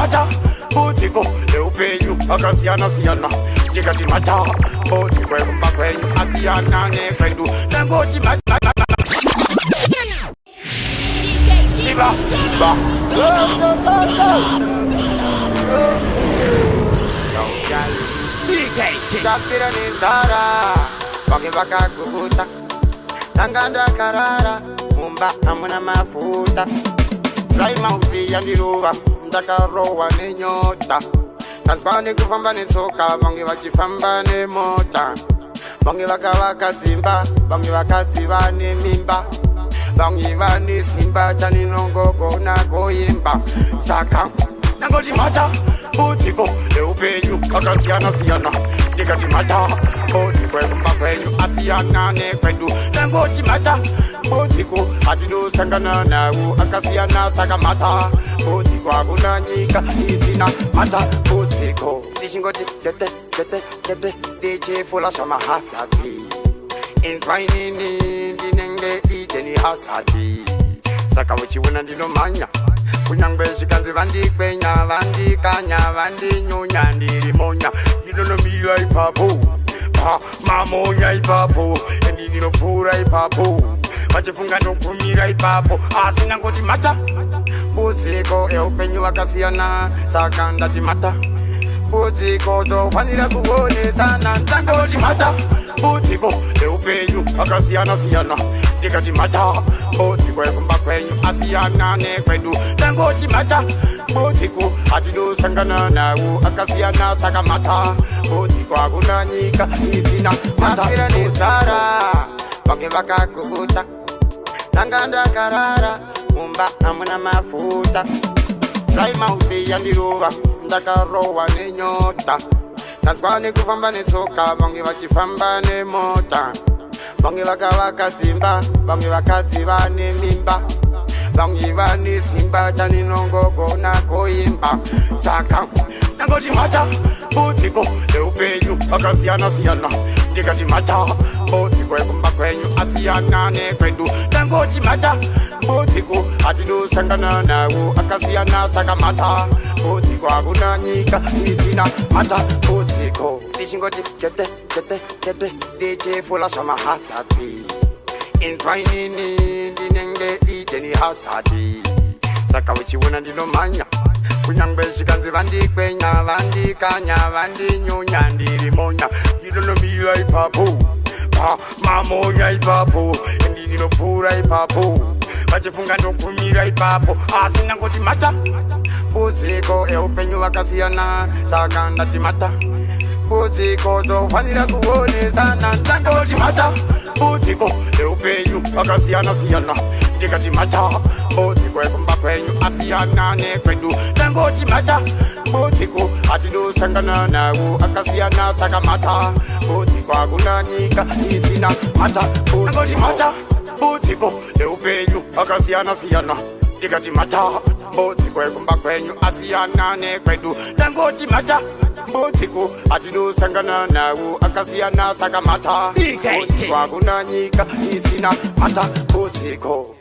mata Butiko Eupeyu Akasiana Siana Jigati mata Butiko Mbakwenyu Asiana Nekwendu Nangoti mata Siba Ba Kaspira Nizara Waki Baka Kubuta Tanganda Karara Mumba Amuna Mafuta Try Mauti Yandiruva Ndakarowa Ninyota Kasbani Kufamba Nisoka Bangi Wachifamba Ni Mota Bangi Waka Zimba Bangi Wakatiba Ni Mimba Bangi Wani Simba Chani Nongo Na Goyimba Saka Nangoti Mata Butiko Eupeyu Akasiana Siana Jigati mata Butiko Mbakwenyu Asiana Nekwendu Nangoti mata Butiko Atido Sangana Nawu Akasiana Sagamata Butiko Agunanyika Isina Mata Butiko Dishingoti Kete DJ Fula Shama Hasati Inclining Dinenge Iteni Hasati Sakawichi Wunandino Manya Kunyangbeshi kanzi vandi kwenya, vandi kanya, vandi nyonya, ndiri monya. You don't know me like papo, pa mamonya ipapo, endi dino pura ipapo. Machifunga no kumira ipapo, asina ngoti mata. Butiko eupenyu wakasiana, sakanda ti mata. Butiko do panira kuone sana, ngoti mata. Butiko eupenyu wakasiana siana, jigati mata. Butiko Mbakwenyu Asiana Nekwendu Nangoti mata Butiko Atido Sangana Nawu Akasiana Sagamata Butiko Agunanyika Isina Mata Kaspira Nizara Bangi Baka Kubuta Tanganda Karara Mumba Amuna Mafuta Try Mauti Yandiruva Ndakarowa Ninyota Kasbani Kufamba Nisoka Bangi Wachifamba Ni Mota Bangi Waka Zimba Bangi Wakatiba Ni Mimba Bangi Wani Simba Chani Nongo Na Goyimba Saka Nangoti mata Butiko Eupeyu Akasiana Siana Jigati mata Butiko Mbakwenyu Asiana Nekwendu Nangoti mata Butiko Atido Sangana Nawu Akasiana Sagamata Butiko Agunanyika Isina Mata Butiko Dishingoti Kete DJ Fula Shama Hasati Inclining Dinenge Iteni Hasati Sakawichi Wunandino Manya Kunyangbeshi kanzi vandi kwenya, vandi kanya, vandi nyonya, ndiri monya. You don't know me like papo, pa mamonya ipapo, endi dino pura ipapo. Machifunga no kumira ipapo, asina ngoti mata. Butiko eupenyu wakasiana, sakanda ti mata. Butiko do panira kuone sana, ngoti mata. Butiko eupenyu akasiana siana jigati mata Butiko Mbakwenyu Asiana Nekwendu Nangoti mata Butiko Atido Sangana Nawu Akasiana Sagamata Butiko Agunanyika Isina Mata Nangoti mata Butiko Eupeyu Akasiana Siana Jigati mata Butiko Mbakwenyu Asiana Nekwendu Nangoti mata Butiko Atido Sangana Nawu Akasiana Sagamata Butiko Agunanyika Isina Mata Butiko